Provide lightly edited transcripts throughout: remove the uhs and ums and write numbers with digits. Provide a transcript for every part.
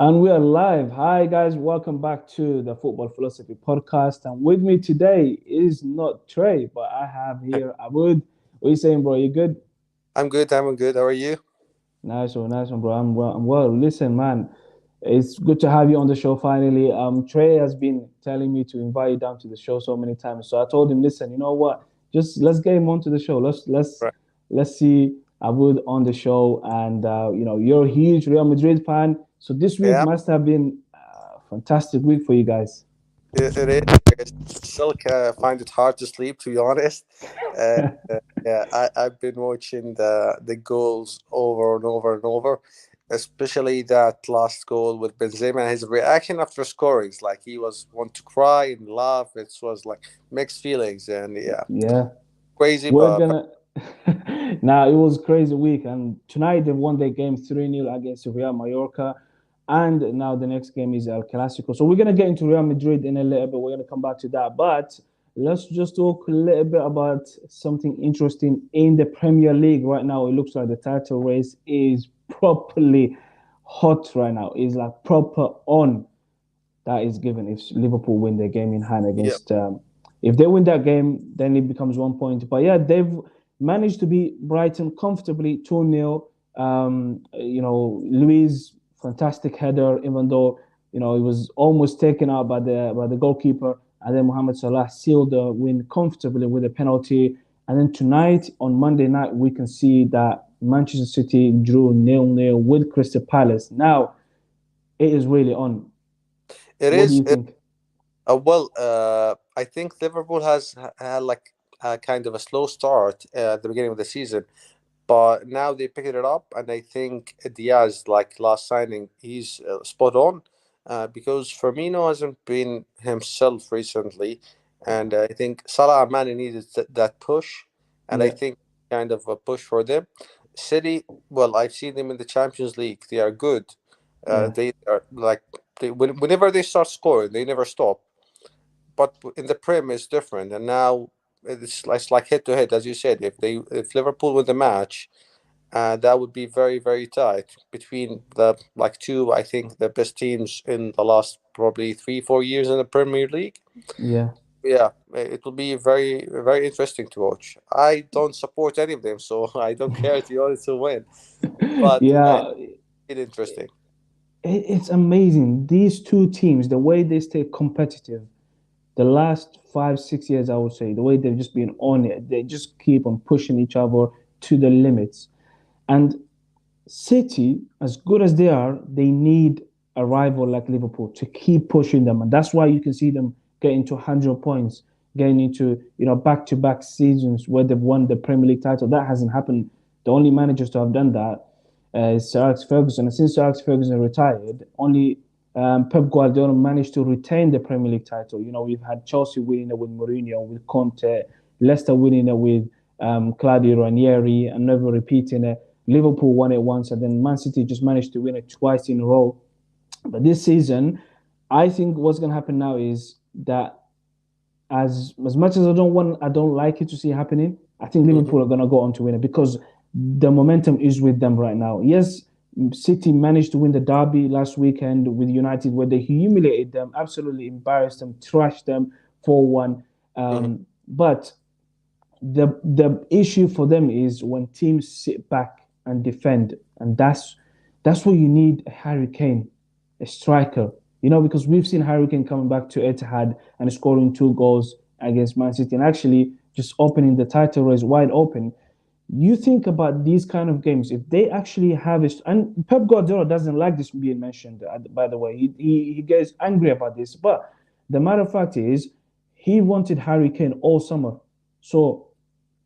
And we are live. Hi, guys. Welcome back to the Football Philosophy Podcast. And with me today is not Trey, but I have here Abud. What are you saying, bro? You good? I'm good. I'm good. How are you? Nice one, bro. I'm well. Listen, man, it's good to have you on the show finally. Trey has been telling me to invite you down to the show so many times. So I told him, listen, you know what? Just let's get him onto the show. Right. Let's see Abud on the show. And you're a huge Real Madrid fan, so this week Yeah, must have been a fantastic week for you guys. it is. I still find it hard to sleep, to be honest. Uh, yeah, I've been watching the goals over and over and over, especially that last goal with Benzema. His reaction after scoring, it's like he was want to cry and laugh. It was like mixed feelings, and yeah, Yeah, crazy, we're but gonna. Now it was a crazy week, and tonight they won their game 3-0 against Real Mallorca, and now the next game is El Clasico. So we're gonna get into Real Madrid in a little bit. We're gonna come back to that, but let's just talk a little bit about something interesting in the Premier League right now. It looks like the title race is properly hot right now. It's like proper on. That is given if Liverpool win their game in hand yeah, against. If they win that game, then it becomes 1 point. But yeah, they've managed to beat Brighton comfortably 2-0. Luis fantastic header, even though it was almost taken out by the goalkeeper, and then Mohamed Salah sealed the win comfortably with a penalty. And then tonight on Monday night, we can see that Manchester City drew 0-0 with Crystal Palace. Now it is really on. it What do is. you think? I think Liverpool had like a kind of a slow start at the beginning of the season, but now they picked it up, and I think Diaz, like last signing, he's spot on. Because Firmino hasn't been himself recently, and I think Salah and Mane needed that push, and I Yeah, think kind of a push for them. City, well, I've seen them in the Champions League. They are good. yeah, They are like whenever they start scoring, they never stop. But in the Prem, it's different, and now it's like head to head, as you said. If Liverpool win the match, that would be very, very tight between the like two, I think, the best teams in the last probably 3 4 years in the Premier League. yeah, Yeah, it will be very, very interesting to watch. I don't support any of them, so I don't care to be honest to win. But yeah, yeah. it's interesting. It's amazing. These two teams, the way they stay competitive, the last 5, 6 years, I would say, the way they've just been on it, they just keep on pushing each other to the limits. And City, as good as they are, they need a rival like Liverpool to keep pushing them, and that's why you can see them getting to 100 points, getting into back-to-back seasons where they've won the Premier League title. That hasn't happened. The only managers to have done that is Sir Alex Ferguson, and since Sir Alex Ferguson retired, only Pep Guardiola managed to retain the Premier League title. We've had Chelsea winning it with Mourinho, with Conte, Leicester winning it with Claudio Ranieri, and never repeating it. Liverpool won it once, and then Man City just managed to win it twice in a row. But this season, I think what's going to happen now is that as much as I don't like it to see happening. I think Hmm. Liverpool are going to go on to win it because the momentum is with them right now. Yes, City managed to win the derby last weekend with United, where they humiliated them, absolutely embarrassed them, trashed them 4-1. Hmm. But the issue for them is when teams sit back and defend, and that's where you need a Harry Kane, a striker. Because we've seen Harry Kane coming back to Etihad and scoring 2 goals against Man City, and actually just opening the title race wide open. You think about these kind of games, if they actually have it, and Pep Guardiola doesn't like this being mentioned, by the way. He gets angry about this, but the matter of fact is, he wanted Harry Kane all summer. So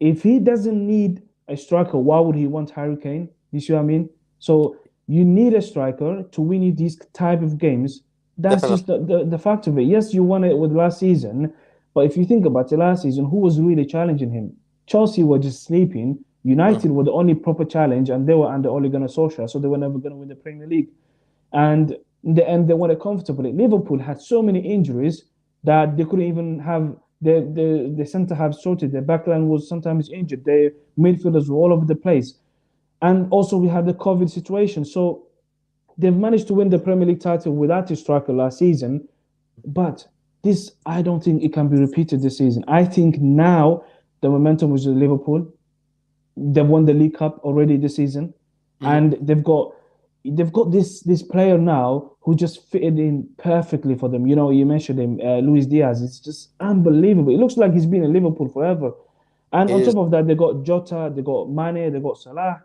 if he doesn't need a striker, why would he want Harry Kane? You see what I mean? So you need a striker to win you these type of games. That's just Definitely. the fact of it. Yes, you won it with last season, but if you think about it, last season, who was really challenging him? Chelsea were just sleeping. Hmm. United were the only proper challenge, and they were under Ole Gunnar Solskjaer, so they were never going to win the Premier League. And in the end, they won it comfortably. Liverpool had so many injuries that they couldn't even have the centre half sorted. Their backline was sometimes injured. Their midfielders were all over the place. And also, we had the COVID situation. So they've managed to win the Premier League title without a striker last season, but this I don't think it can be repeated this season. I think now the momentum was with Liverpool. They've won the League Cup already this season, Mhm. and they've got this player now who just fitted in perfectly for them. You know, you mentioned him, Luis Diaz. It's just unbelievable. It looks like he's been in Liverpool forever. And It on is. top of that, they got Jota, they got Mane, they got Salah.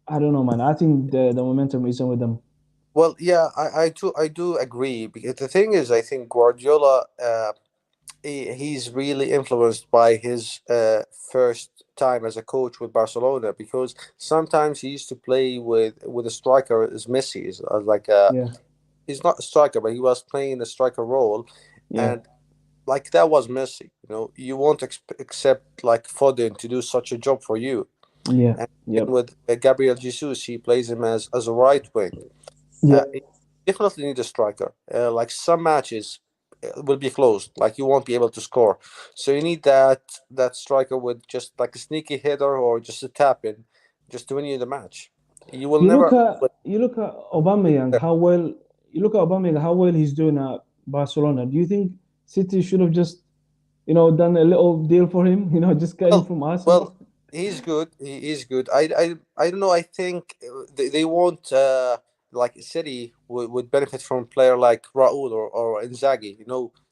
I don't know, man. I think the momentum is on with them. Well, yeah, I do agree, because the thing is, I think Guardiola, he's really influenced by his first time as a coach with Barcelona, because sometimes he used to play with a striker as Messi, is like Yeah, he's not a striker, but he was playing a striker role, yeah, and like that was Messi. You won't accept like Foden to do such a job for you. yeah, And yep, with Gabriel Jesus, he plays him as a right wing. yeah, You definitely need a striker. Like some matches will be closed, like you won't be able to score. So you need that striker with just like a sneaky header or just a tap in, just to win you the match. You will never. You look at Aubameyang, how well you look at Aubameyang, how well he's doing at Barcelona. Do you think City should have just, done a little deal for him? Just get him Well, from well, Arsenal. he's good. He is good. I don't know. I think they won't like City would benefit from a player like Raúl or Inzaghi.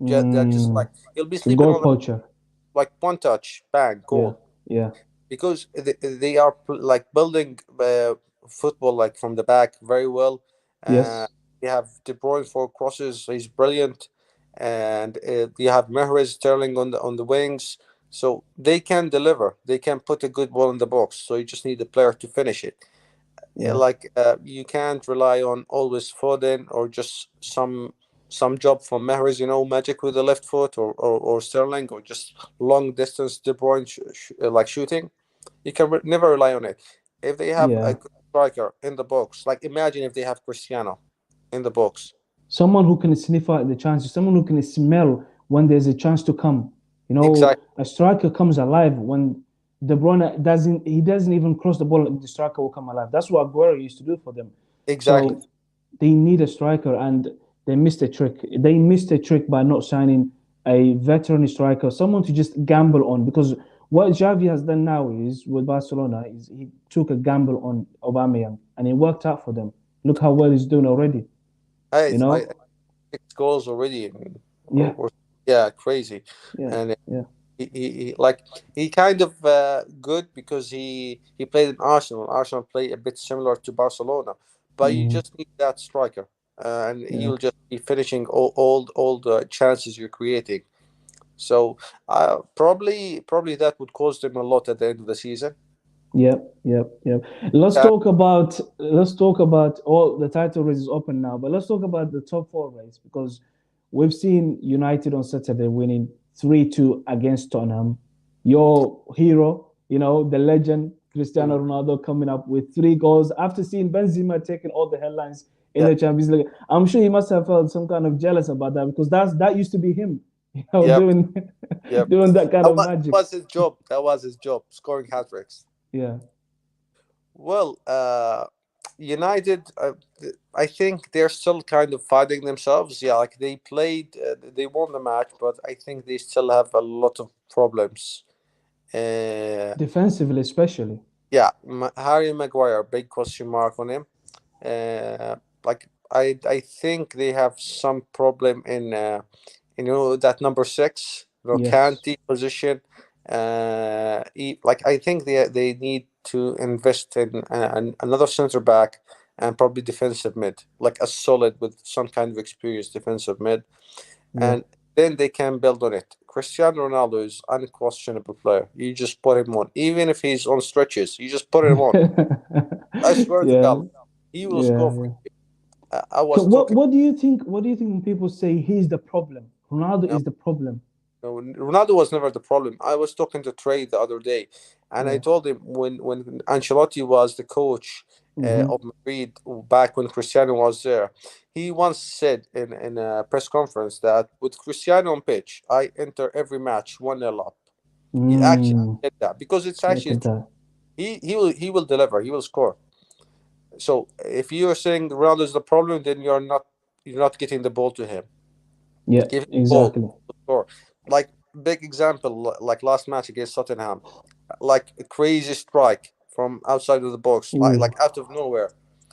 That just Mm, like he'll be a sleeping goal on the, poacher. like one touch, bang, Yeah, goal. yeah, Because they are like building football like from the back very well. Uh, yes, you have De Bruyne for crosses; he's brilliant, and you have Mahrez, Sterling on the wings, so they can deliver. They can put a good ball in the box. So you just need the player to finish it. yeah, Like you can't rely on always Foden or just some job from Mahrez, magic with the left foot, or Sterling, or just long distance De Bruyne like shooting. You can never rely on it. If they have a yeah. good striker in the box, like imagine if they have Cristiano in the box. Someone who can sniff out the chances, someone who can smell when there's a chance to come. Exactly, A striker comes alive when De Bruyne doesn't. He doesn't even cross the ball. The striker will come alive. That's what Aguero used to do for them. exactly. So they need a striker, and they missed a trick. They missed a trick by not signing a veteran striker, someone to just gamble on. Because what Xavi has done now is with Barcelona is he took a gamble on Aubameyang, and it worked out for them. Look how well he's doing already. You I know? 6 goals already, Yeah, yeah, crazy. yeah, And yeah. like he kind of good because he played in Arsenal. Arsenal play a bit similar to Barcelona, but you Mm, just need that striker, and yeah. he'll just be finishing all the chances you're creating. So probably that would cost them a lot at the end of the season. Yep, yep, yep. Uh, Let's talk about all the title race is open now, but let's talk about the top four race because we've seen United on Saturday winning 3-2 against Tottenham. Your hero, the legend Cristiano mm, Ronaldo coming up with 3 goals after seeing Benzema taking all the headlines in yeah, the Champions League. I'm sure he must have felt some kind of jealous about that because that used to be him, yep, doing yep. doing that kind That of was, that magic. was his job. That was his job, scoring hat tricks. Yeah. Well, United, I think they're still kind of fighting themselves. Yeah, like they won the match, but I think they still have a lot of problems. Uh, Defensively, especially. yeah, Harry Maguire, big question mark on him. Like I think they have some problem in that number six, Yes. Kanti position. Like I think they need to invest in another center back and probably defensive mid, like a solid with some kind of experience defensive mid, Yeah. and then they can build on it. Cristiano Ronaldo is unquestionable player. You just put him on, even if he's on stretches. You just put him on. I swear to Yeah. God, he will Yeah. score for Yeah. you. I was talking. What do you think? What do you think when people say he's the problem? Ronaldo No, is the problem. no, Ronaldo was never the problem. I was talking to Trey the other day, and I Yeah. told him when Ancelotti was the coach Mm-hmm. of Madrid back when Cristiano was there, he once said in a press conference that with Cristiano on pitch, I enter every match 1-0 up. He actually Mm, said that because it's look actually at true. that. He will deliver. He will score. So if you are saying Ronaldo is the problem, then you're not getting the ball to him. Yeah, Give him the ball exactly. to score. Like big example, like last match against Tottenham, like a crazy strike from outside of the box, like Ooh, out of nowhere,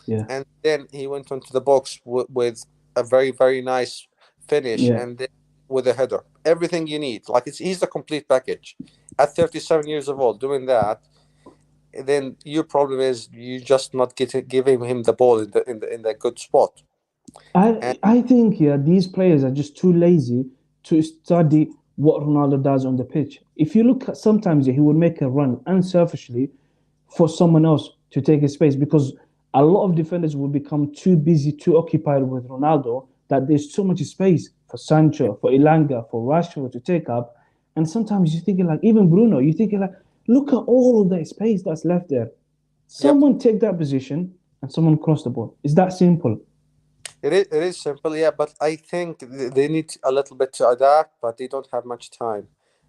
yeah, and then he went onto the box with a very very nice finish, yeah. and then with a header. Everything you need, like he's the complete package. At 37 years of old, doing that, then your problem is you just not giving him the ball in the good spot. And I think yeah, these players are just too lazy to study what Ronaldo does on the pitch. If you look at sometimes he would make a run unselfishly for someone else to take his space because a lot of defenders will become too busy, too occupied with Ronaldo that there's so much space for Sancho, for Ilanga, for Rashford to take up. And sometimes you're thinking like even Bruno, you're thinking like, look at all of that space that's left there. yep, Someone take that position and someone cross the ball. It's that simple. it is simple, yeah. But I think they need a little bit to adapt, but they don't have much time,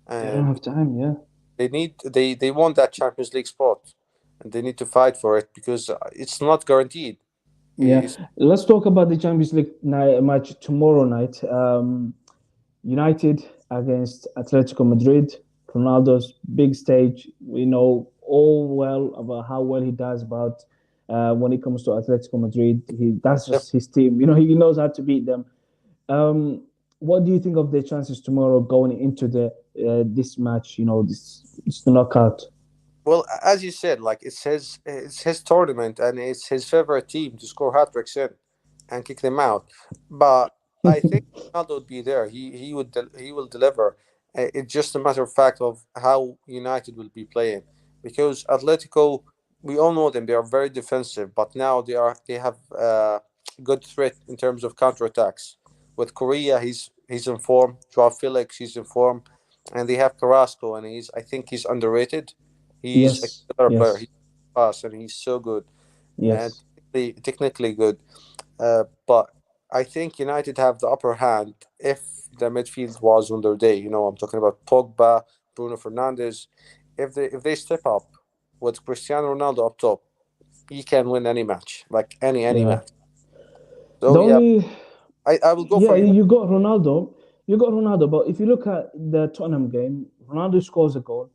They don't and have time, yeah. they want that Champions League spot, and they need to fight for it because it's not guaranteed. Yeah, It's let's talk about the Champions League night match tomorrow night. United against Atletico Madrid. Ronaldo's big stage. We know all well about how well he does, but when it comes to Atletico Madrid, that's just his team. He knows how to beat them. Um, what do you think of the chances tomorrow going into the this match? This knockout. Well, as you said, like it's his tournament and it's his favorite team to score hat tricks in and kick them out. But I think Ronaldo would be there. He will deliver. It's just a matter of fact of how United will be playing because Atletico, we all know them. They are very defensive, but now they have good threat in terms of counterattacks. With Korea, he's in form. Joao Felix, he's in form, and they have Carrasco, and I think he's underrated. He's a Yes, killer player. yes, He's fast and he's so good and yes. technically good. But I think United have the upper hand if the midfield was on their day. I'm talking about Pogba, Bruno Fernandes. If they step up with Cristiano Ronaldo up top, he can win any match, like any Yeah. match. So The yeah, only I will go Yeah, for United. you got Ronaldo. You got Ronaldo, but if you look at the Tottenham game, Ronaldo scores a goal.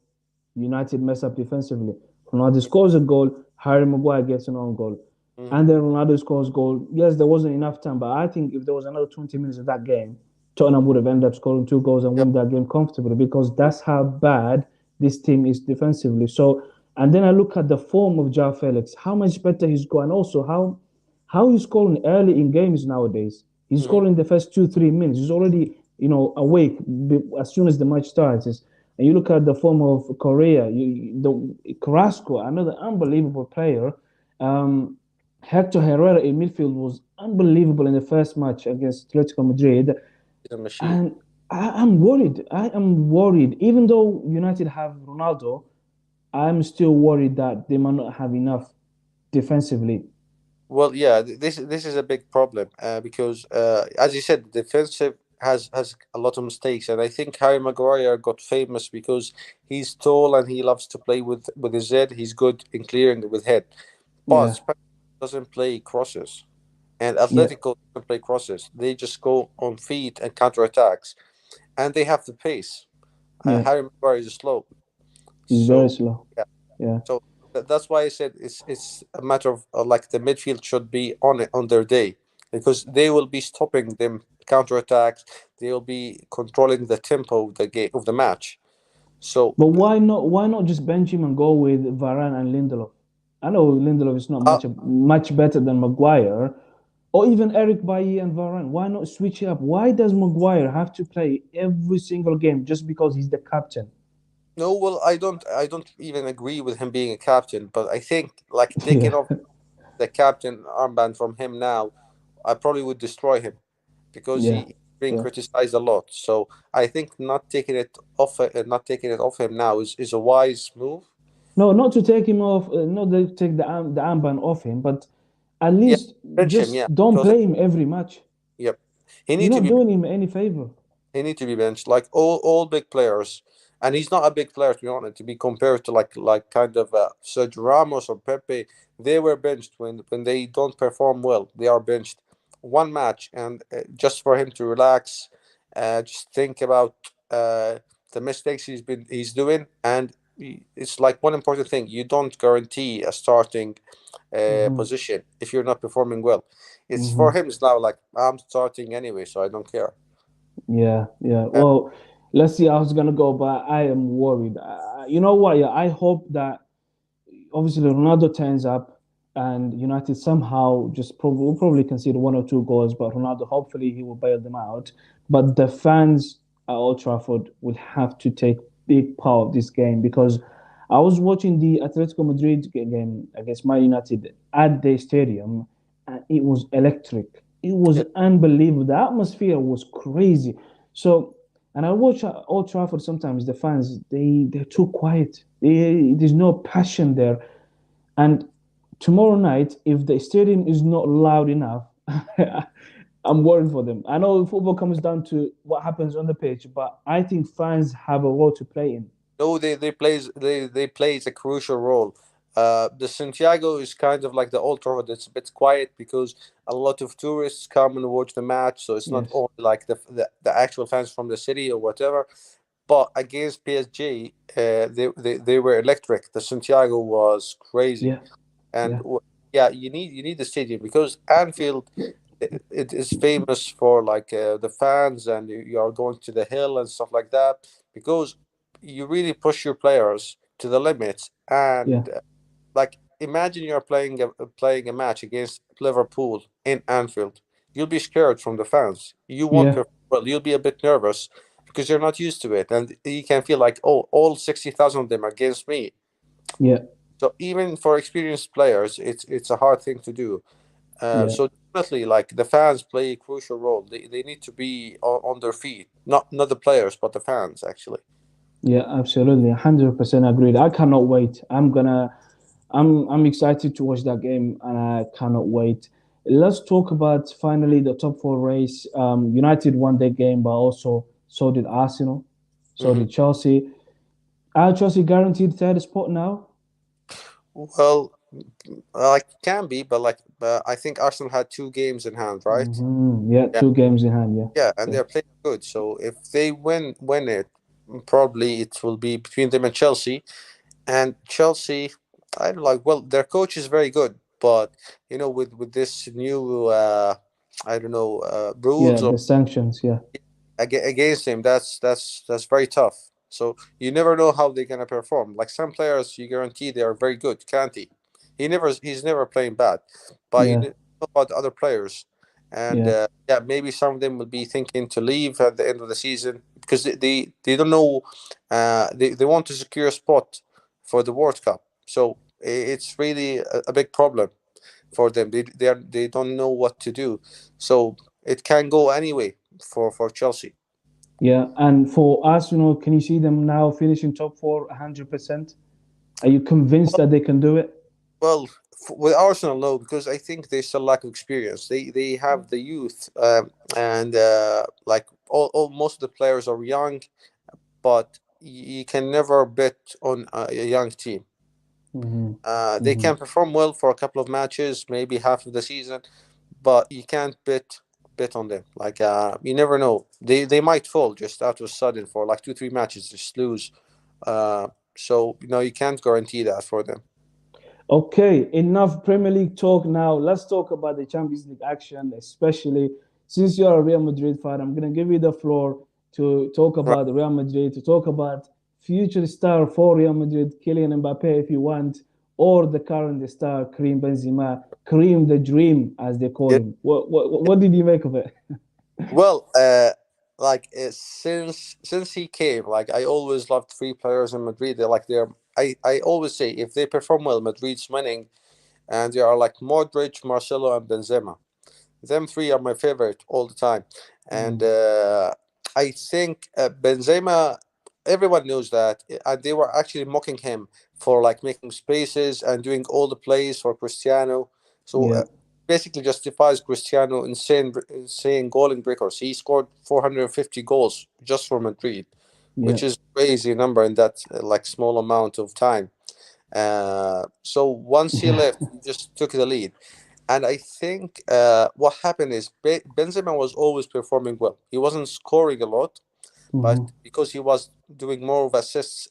United mess up defensively. Ronaldo scores a goal. Harry Maguire gets an own goal. Mhm. And then Ronaldo scores goal. Yes, there wasn't enough time, but I think if there was another 20 minutes of that game, Tottenham would have ended up scoring two goals and Yep. win that game comfortably because that's how bad this team is defensively. So, and then I look at the form of Joao Felix, how much better he's got, and also how he's scoring early in games nowadays. He's Hmm. scoring the first 2 3 minutes. He's already awake as soon as the match starts. And you look at the form of Korea, the Carrasco, another unbelievable player. Um, Hector Herrera in midfield was unbelievable in the first match against Atletico Madrid, He's a machine. and I'm worried. I am worried. Even though United have Ronaldo, I'm still worried that they might not have enough defensively. Well, yeah, this is a big problem because, as you said, the defensive has a lot of mistakes, and I think Harry Maguire got famous because he's tall and he loves to play with his head. He's good in clearing with head, but Yeah, Spurs doesn't play crosses, and yeah, Atletico doesn't play crosses. They just go on feet and counter attacks, and they have the pace. yeah. Harry Maguire is slow, He's very so. slow. Yeah. So that's why I said it's a matter of like the midfield should be on it on their day because they will be stopping them counterattacks. They will be controlling the tempo of the game of the match. So But why not? Why not just bench him and go with Varane and Lindelof? I know Lindelof is not uh, much better than Maguire, or even Eric Bailly and Varane. Why not switch it up? Why does Maguire have to play every single game just because he's the captain? no, well, I don't even agree with him being a captain, but I think like taking Yeah, off the captain armband from him now, I probably would destroy him because yeah, he's being yeah. criticized a lot. So I think not taking it off him now is a wise move. No, not to take him off. Not to take the armband off him, but at Yeah, least bench him. Yeah, just don't because play him every match. yep, he You're need to not be doing him any favor. he need to be benched like all big players. and he's not a big player, to be honest, to be compared to like kind of Sergio Ramos or Pepe. They were benched when they don't perform well. They are benched one match, and just for him to relax, just think about the mistakes he's doing, and it's like one important thing: you don't guarantee a starting Hmm. position if you're not performing well. It's for Hmm. him. It's now like I'm starting anyway, so I don't care. Yeah, yeah. Uh, Well, let's see how it's gonna go, but I am worried. You know what? Yeah, I hope that obviously Ronaldo turns up and United somehow just probably will probably concede one or two goals, but Ronaldo hopefully he will bail them out. But the fans at Old Trafford will have to take big part of this game because I was watching the Atletico Madrid game against Man United at their stadium and it was electric. It was yeah, unbelievable. The atmosphere was crazy. So and I watch Old Trafford sometimes. The fans they're too quiet. There's no passion there. And tomorrow night, if the stadium is not loud enough, I'm worried for them. I know football comes down to what happens on the pitch, but I think fans have a role to play in. no, they plays a crucial role. The Santiago is kind of like the Old Trafford. It's a bit quiet because a lot of tourists come and watch the match, so it's not Yes. only like the actual fans from the city or whatever. But against PSG, they were electric. The Santiago was crazy, Yeah. and Yeah. yeah, you need the stadium because Anfield it is famous for like the fans, and you are going to the hill and stuff like that because you really push your players to the limits. Yeah. And like imagine you're playing a match against Liverpool in Anfield. You'll be scared from the fans. You won't Yeah. perform well. You'll be a bit nervous because you're not used to it, and you can feel like, oh, all 60,000 of them are against me. Yeah. So even for experienced players, it's a hard thing to do. Yeah. So definitely, like the fans play a crucial role. They need to be on their feet, not the players, but the fans actually. Yeah. Absolutely. 100% agreed. I cannot wait. I'm excited to watch that game, and I cannot wait. Let's talk about finally the top four race. United won their game, but also so did Arsenal, so Hmm. did Chelsea. Are Chelsea guaranteed third spot now? Well, like can be, but like I think Arsenal had two games in hand, right? Yeah, Yeah, 2 games in hand. Yeah, yeah, and yeah, they're playing good. So if they win it, probably it will be between them and Chelsea. And Chelsea, I don't like. Well, their coach is very good, but with this new I don't know yeah. rules The sanctions. Yeah, against him, that's very tough. So you never know how they're gonna perform. Like some players, you guarantee they are very good, can't he? He's never playing bad, but you yeah, know about other players, and yeah, yeah, maybe some of them will be thinking to leave at the end of the season because they don't know. They want to secure a spot for the World Cup, so it's really a big problem for them. They don't know what to do, so it can go anyway for Chelsea. yeah. And for Arsenal, can you see them now finishing top four 100%? Are you convinced Well, that they can do it? well, with Arsenal, no, because I think there's still lack of experience. They have the youth, and like all most of the players are young, but you can never bet on a young team. Hmm. They Hmm. can perform well for a couple of matches, maybe half of the season, but you can't bet on them. Like you never know. They might fall just out of sudden for like 2 3 matches, just lose. Uh, so you can't guarantee that for them. Okay, enough Premier League talk now. Let's talk about the Champions League action, especially since you're a Real Madrid fan. I'm going to give you the floor to talk Right. about Real Madrid, to talk about future star for Real Madrid, Kylian Mbappe, if you want, or the current star, Karim Benzema, Karim the Dream, as they call Yeah. him. What did you make of it? Well, like since he came, like I always loved three players in Madrid. I always say if they perform well, Madrid's winning, and they are like Modric, Marcelo, and Benzema. Them three are my favorite all the time, and Mm, I think Benzema. Everyone knows that, and they were actually mocking him for like making spaces and doing all the plays for Cristiano. So yeah, basically, justifies Cristiano insane goaling records. He scored 450 goals just for Madrid. Yeah. which is crazy number in that like small amount of time. So once he Yeah. left, he just took the lead. And I think what happened is Benzema was always performing well. He wasn't scoring a lot, Hmm. but because he was doing more of assists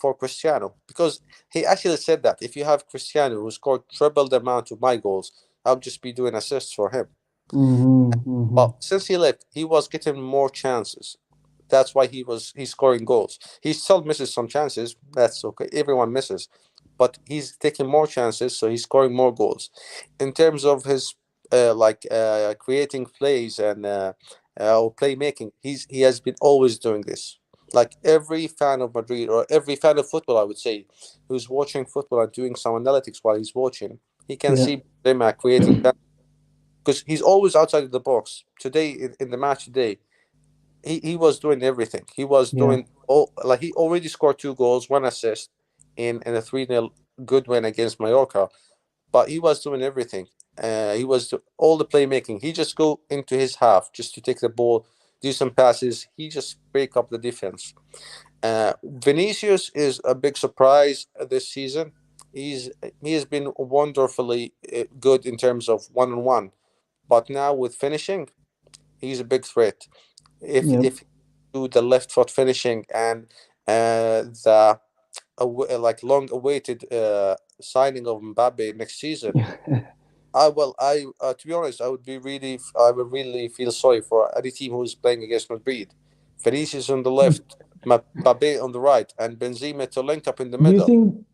for Cristiano. Because he actually said that if you have Cristiano who scored triple the amount of my goals, I'll just be doing assists for him. Hmm. Hmm. But since he left, he was getting more chances. That's why he's scoring goals. He still misses some chances. That's okay. Everyone misses, but he's taking more chances, so he's scoring more goals. In terms of his creating plays and or playmaking, he has been always doing this. Like every fan of Madrid or every fan of football, I would say, who's watching football and doing some analytics while he's watching, he can Yeah. see Benzema creating because he's always outside of the box. Today in the match today, he was doing everything. He was Yeah. doing all like he already scored two goals, one assist in a 3-0 good win against Mallorca. But he was doing everything. All the playmaking. He just go into his half just to take the ball, do some passes. He just break up the defense. Vinicius is a big surprise this season. He's he has been wonderfully good in terms of one on one, but now with finishing, he's a big threat. Yeah. If you do the left foot finishing and the like long awaited signing of Mbappe next season, I to be honest, I would really feel sorry for any team who's playing against Madrid. Vinicius on the left, Mbappe on the right, and Benzema to link up in the middle.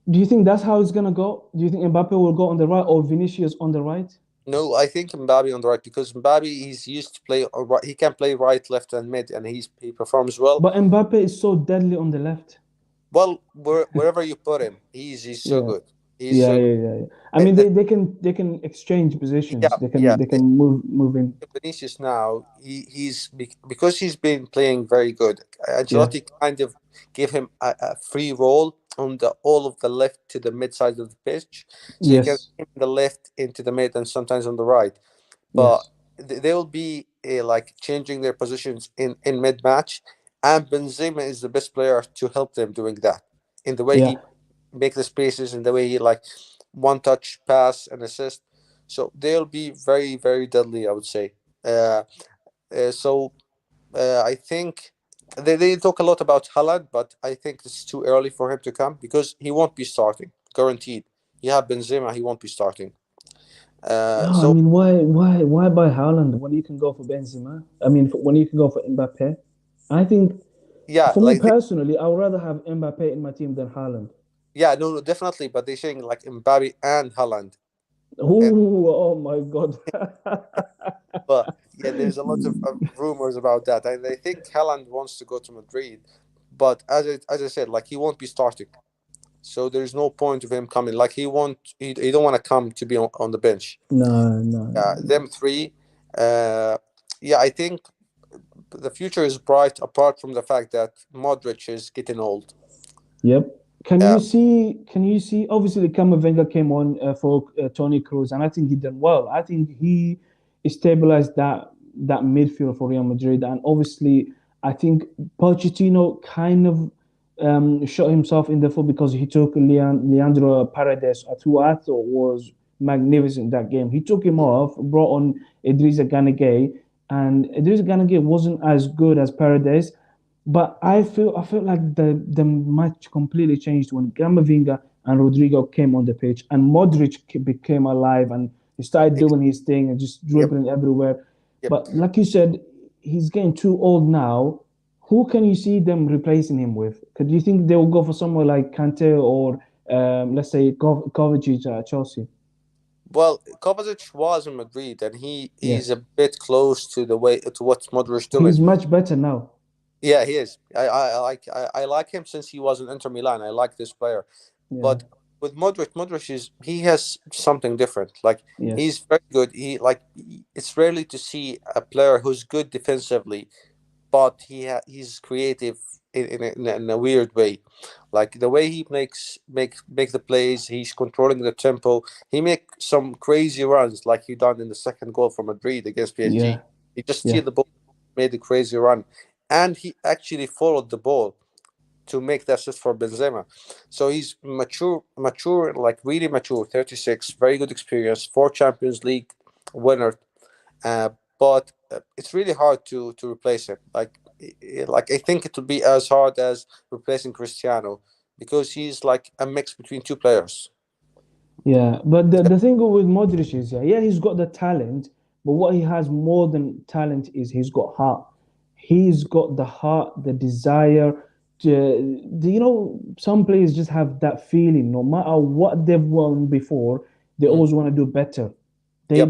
Do you think that's how it's gonna go? Do you think Mbappe will go on the right or Vinicius on the right? No, I think Mbappe on the right because Mbappe he's used to play on right. He can play right, left, and mid, and he performs well. But Mbappe is so deadly on the left. Well, wherever you put him, he's so Yeah. good. He's Yeah, so good. yeah, yeah, yeah. I The, mean, the, they can exchange positions. yeah, yeah. They can move in. Vinicius now, because he's been playing very good. Yeah. Ancelotti kind of gave him a free role on the all of the left to the mid side of the pitch, so he can Yes. him the left into the mid and sometimes on the right. But Yes. they will be like changing their positions in mid match, and Benzema is the best player to help them doing that in the way Yeah. he make the spaces and the way he like one touch pass and assist. So they'll be very deadly, I would say. Uh, I think they talk a lot about Haaland, but I think it's too early for him to come because he won't be starting, guaranteed. You have Benzema, he won't be starting. No, I So mean, why buy Haaland when you can go for Benzema? I mean, when you can go for Mbappe? I think, yeah, for me like personally, I would rather have Mbappe in my team than Haaland. yeah, no, definitely. But they're saying like Mbappe and Haaland, and Ooh, oh my God. but yeah, there's a lot of rumors about that, and I think Haaland wants to go to Madrid, but as I said, like he won't be starting. So there's no point of him coming. Like he don't want to come to be on the bench. No, no, no, no. Them three, uh, yeah, I think the future is bright. Apart from the fact that Modric is getting old. Yep. Yeah, Can you see? Obviously, Camavinga came on for Tony Cruz, and I think he did well. I think he stabilized that midfield for Real Madrid, and obviously, I think Pochettino kind of shot himself in the foot because he took Leandro Paredes, who I thought was magnificent that game. He took him mm, off, brought on Idrissa Gana Gueye, and Idrissa Gana Gueye wasn't as good as Paredes. But I feel like the match completely changed when Camavinga and Rodrigo came on the pitch and Modric became alive and he started ex- doing his thing and just yep, dribbling everywhere. yep. But like you said, he's getting too old now. Who can you see them replacing him with? Could you think they will go for somewhere like Kante or let's say Kovacic at Chelsea? Well, Kovacic was in Madrid, and he's a Yes, bit close to the way to what Modric doing. he's much better now. Yeah, he is. I like him since he was in Inter Milan. I like this player, Yeah. but with Modric is he has something different. Like he's Yes. very good. It's rarely to see a player who's good defensively, but he's creative in a weird way, like the way he make the plays. He's controlling the tempo. He make some crazy runs, like he done in the second goal for Madrid against PSG. Yeah. He just Yeah. steal the ball, made a crazy run, and he actually followed the ball. to make that assist for Benzema. So he's mature, like really mature. 36, very good experience, four Champions League winner. Uh, but it's really hard to replace him. Like I think it would be as hard as replacing Cristiano because he's like a mix between two players. Yeah, but the thing with Modric is, yeah, he's got the talent, but what he has more than talent is he's got heart. He's got the heart, the desire. Some players just have that feeling. No matter what they've won before, they Mm. always want to do better. They, Yep.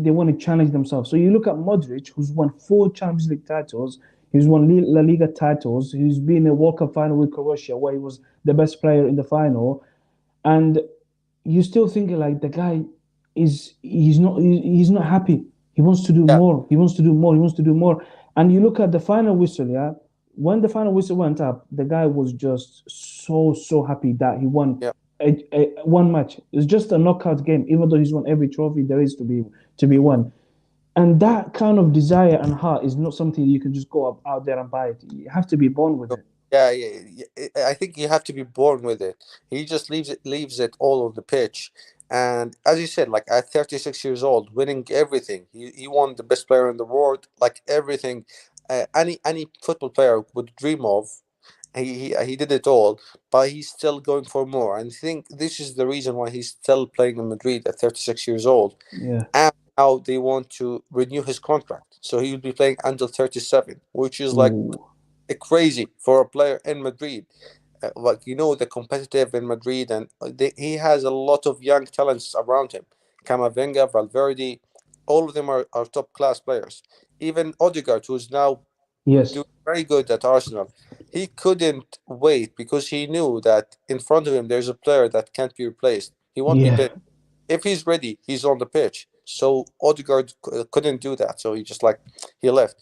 they want to challenge themselves. So you look at Modric, who's won four Champions League titles. He's won La Liga titles. He's been in a World Cup final with Croatia, where he was the best player in the final. And you still thinking like the guy he's not happy. He wants to do Yeah. more. He wants to do more. He wants to do more. And you look at the final whistle, yeah. When the final whistle went up, the guy was just so happy that he won Yeah. one match. It's just a knockout game, even though he's won every trophy there is to be won. And that kind of desire and heart is not something you can just go out there and buy it. You have to be born with So, it. yeah, yeah, yeah. I think you have to be born with it. He just leaves it all on the pitch. And as you said, like at 36 years old, winning everything. He won the best player in the world, like everything any football player would dream of. He did it all, but he's still going for more. And I think this is the reason why he's still playing in Madrid at 36 years old. Yeah. And now they want to renew his contract. So he will be playing until 37, which is like Ooh. crazy for a player in Madrid. Like the competitive in Madrid, and he has a lot of young talents around him. Camavinga, Valverde, all of them are top class players. Even Odegaard, who's now Yes. doing very good at Arsenal, he couldn't wait because he knew that in front of him there's a player that can't be replaced. He won't be Yeah. benched. If he's ready, he's on the pitch. So Odegaard couldn't do that. So he left.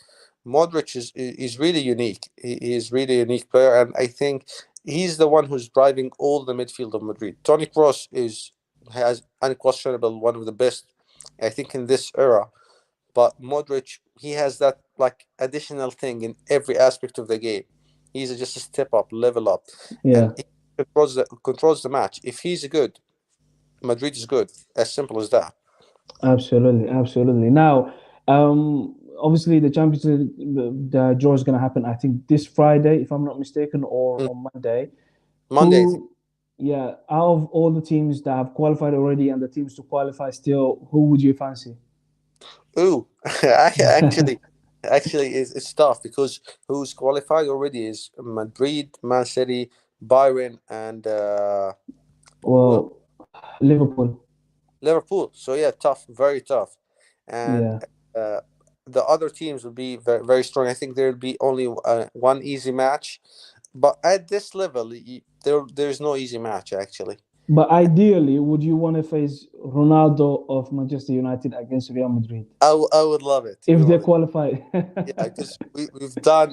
Modric is really unique. He is really a unique player, and I think he's the one who's driving all the midfield of Madrid. Toni Kroos has unquestionable one of the best, I think, in this era. But Modric, he has that like additional thing in every aspect of the game. He's just a step up, level up, and Yeah. he controls the match. If he's good, Madrid is good. As simple as that. Absolutely, absolutely. Now, obviously, the Champions League, the draw is going to happen. I think this Friday, if I'm not mistaken, or Mm. on Monday. Monday, I think. Yeah, out of all the teams that have qualified already and the teams to qualify still, who would you fancy? Ooh, actually, it's tough because who's qualified already is Madrid, Man City, Byron, and who else? Well, Liverpool. Liverpool. So yeah, tough, very tough, and Yeah, uh, the other teams will be very, very strong. I think there'll be only one easy match, but at this level, there's no easy match actually. but ideally, would you want to face Ronaldo of Manchester United against Real Madrid I would love it. if they qualify? Yeah, because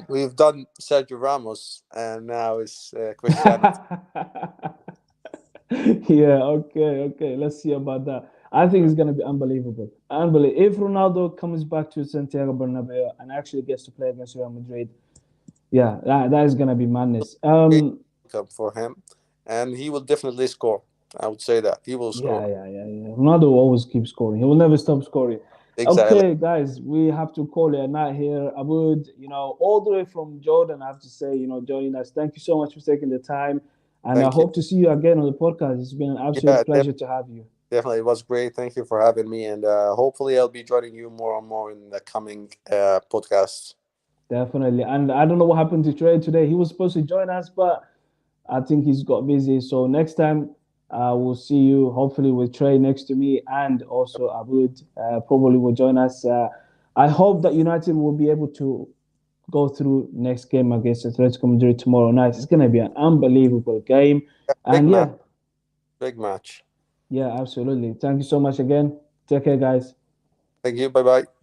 we've done Sergio Ramos, and now it's Cristiano. Yeah, okay. Let's see about that. I think it's gonna be unbelievable. Unbelievable. If Ronaldo comes back to Santiago Bernabeu and actually gets to play against Real Madrid, yeah, that is gonna be madness. Great outcome for him, and he will definitely score. I would say that he will Yeah, score. yeah. Ronaldo will always keep scoring. He will never stop scoring. Exactly. Okay, guys, we have to call it a night here. I would, all the way from Jordan, I have to say, joining us. Thank you so much for taking the time. And I Thank you. hope to see you again on the podcast. It's been an Yeah, absolute pleasure to have you. definitely, it was great. Thank you for having me, and hopefully, I'll be joining you more and more in the coming podcasts. Definitely. And I don't know what happened to Trey today. He was supposed to join us, but I think he's got busy. So next time, we'll see you hopefully with Trey next to me, and also Abud probably will join us. I hope that United will be able to go through next game against Atletico Madrid tomorrow night. It's going to be an unbelievable game. Big And match. yeah, Big match. yeah, absolutely. Thank you so much again. Take care, guys. Thank you. Bye bye.